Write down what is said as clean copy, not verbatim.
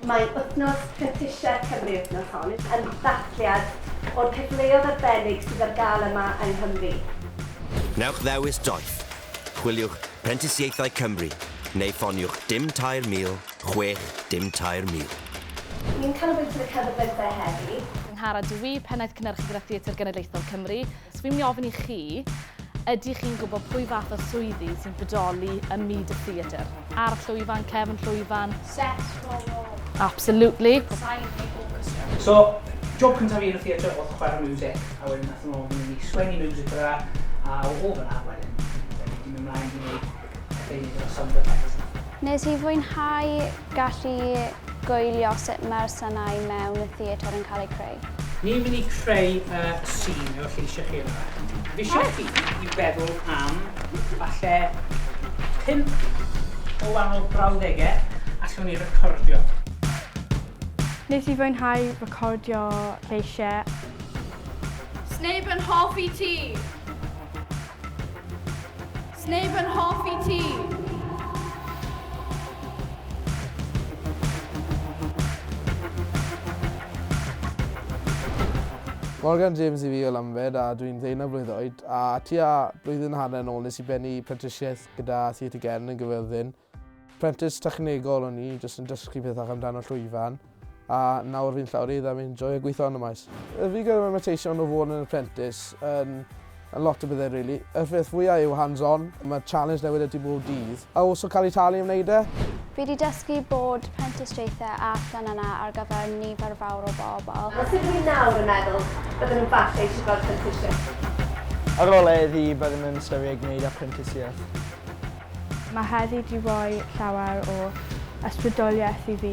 Mae Wythnos Prentisiaethau Cymru wythnos hon yn dathliad o'r cyfleoedd arbennig sydd ar gael yma yng Nghymru. Wnewch ddewis doeth. Chwiliwch Prentisiaethau Cymru, neu ffoniwch dim 3,000, 6,000. Ni'n canolbwyntio y cenedlaethau heddi. Nghara dwi, pennaeth cynnyrchu gyda Theatr Genedlaethol Cymru. So fi'n mynd i ofyn i chi, ydy chi'n gwybod pwy fath o swyddi sy'n bodoli ym myd y theatr? Ar llwyfan, cefn llwyfan? Set, rôl. Absolutely. So, job cyntaf fi yn y theatr oedd chwarae music, a wedyn nath nhw mynd i sgwennu music gyda, a o fyna wedyn, wedi mynd ymlaen i wneud ffeinydd o sound effects. Nes i fwynhau gallu gwylio sut mae'r synau mewn y theatr yn cael ei creu. Ni'n mynd i creu scene o'r lleisiau chi yma. Fi eisiau chi i feddwl am falle 5 o wahanol brawddegau allwn ni recordio. Nes i fwynhau recordio lleisiau. Sneb yn hoffi ti. Sneb yn hoffi ti. Morgan James i fi o Llangynwyd a dwi'n 19 blwydd oed, a tua blwyddyn hanner yn ôl nes i bennu prentisiaeth gyda Theatr Genedlaethol Cymru. Prentis technegol o'n i, jyst yn dysgu pethau amdano llwyfan, a nawr fi'n llawrydd a fi'n joio gweithio yn y maes. Fi gyda'r memoteision o fod yn y prentis yn lot o bethau, really. Y peth fwyaf yw hands-on, mae challenge newydd ydy bob dydd, a also cael ei talu am wneud e. Fi wedi dysgu bod prentisiaethau allan yna ar gyfer nifer fawr o bobl. Os ydych chi'n nawr yn meddwl bydden nhw'n falle eisiau gweld prentisiaeth? Ar ôl eddi, byddwn yn ystyried gwneud â prentisiaeth. Mae heddi wedi rhoi llawer o ysbrydoliaeth i fi